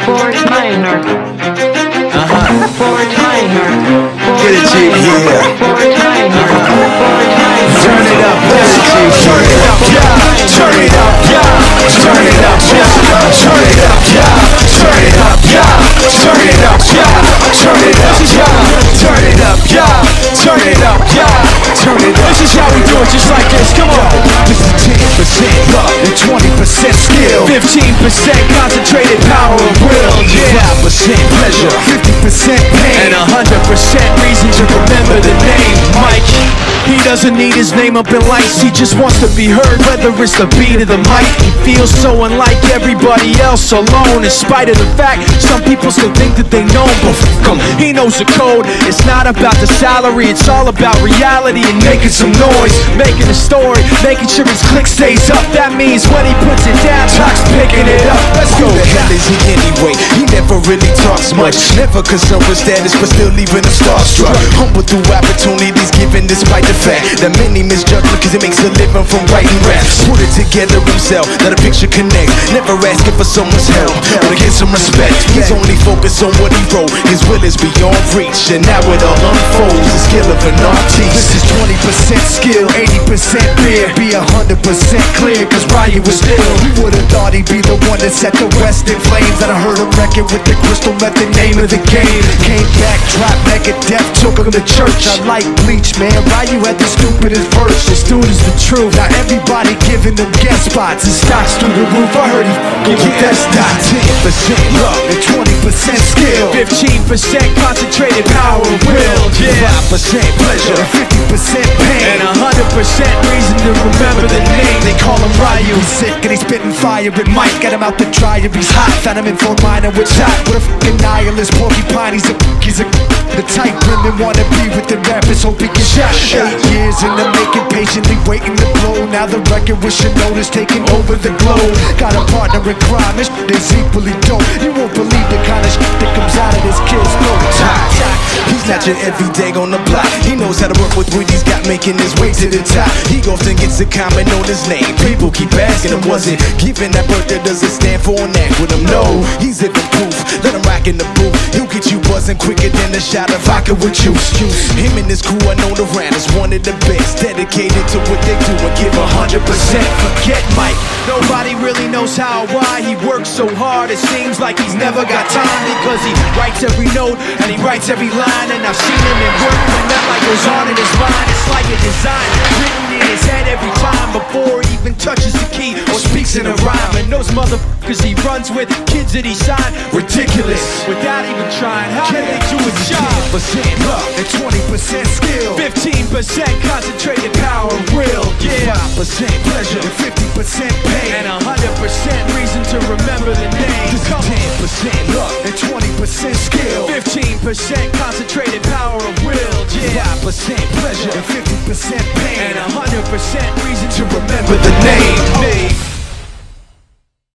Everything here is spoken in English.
Fourth minor. Fourth minor. Get it, G, yeah. Fourth minor. Turn it up, turn it up, yeah. Turn it up, yeah. Turn it up, yeah. Turn it up, yeah. Turn it up, yeah. Turn it up, yeah. Turn it up, yeah. Turn it up, yeah. Turn it up, yeah. Turn it up. This is how we do it, just like this. Come on. This is 10% luck and 20% skill, 15% concentrated power of will, yeah. 5% pleasure, 50% pain, and 100% reason to remember the name Mike. He doesn't need his name up in lights, he just wants to be heard, whether it's the beat of the mic. He feels so unlike everybody else, alone, in spite of the fact some people still think that they know him, but fuck him, he knows the code. It's not about the salary, it's all about reality and making some noise, making a story, making sure his click stays up. That means when he puts it down, Talk's picking it up. Let's go. Who the hell is he anyway? He never really talks much, never concerned with status, but still leaving him starstruck. Humble through opportunities given despite the fact that many misjudge him cause he makes a living from writing raps. Put it together himself, let a picture connect, never asking for someone's help or to get some respect. He's only focused on what he wrote, his will is beyond reach, and now it all unfolds, the skill of an artiste. This is 20% skill, 80% fear, be 100% clear, cause Ryan was ill. Who would've thought he'd be the one that set the West in flames? That I heard him wrecking with the crystal method, name of the game. Came back, dropped Megadeth, took him to church. I like Bleach, man, Ryu had the stupidest verse. This dude is the truth, now everybody giving them guest spots and stocks through the roof. I heard he give you that stock. 10% luck and 20% skill, 15% concentrated power of will, yeah. 5% pleasure and 50% pain, and 100% reason to remember the name. They call him Ryu. He's sick and he's spitting fire with Mike. Got him out the dryer, he's hot. Found him in Fort Minor with shot. What a fucking nihilist porcupine. He's a the type women wanna be with the rappers, hope he gets shot. 8 years in the making, patiently waiting to blow. Now the record with Shinoda is taking over the globe. Got a partner in crime, this shit is equally dope. You won't believe the kind of shit that comes out of this kid's throat. He's snatching every day on the block. He knows how to work with what he's got, making his way to the top. He often gets a comment on his name. People keep asking him, was it given that birth that doesn't stand for an act with him? No, he's living proof. Let him rock in the booth. He'll get you buzzing quicker than a shot of vodka with juice. Him and his crew are known around as one of the best, dedicated to what they do and give 100%. Forget Mike. Nobody really knows how or why he works so hard. It seems like he's never got time, because he writes every note and he writes every line. And I've seen him at work when that light goes on in his mind. It's like a design written in his head every time before he even touches the key or speaks in a rhyme. And those motherfuckers he runs with, kids that he signed, ridiculous, without even trying. How do they do a job? 10% luck and 20% skill, 15% concentrated power of will, yeah. 5% pleasure and 50% pain, and 100% reason to remember the name. 10% luck and 20% skill, 15% concentrated power of will, yeah. 5% pleasure and 50% pain, and 100% reason to remember the name.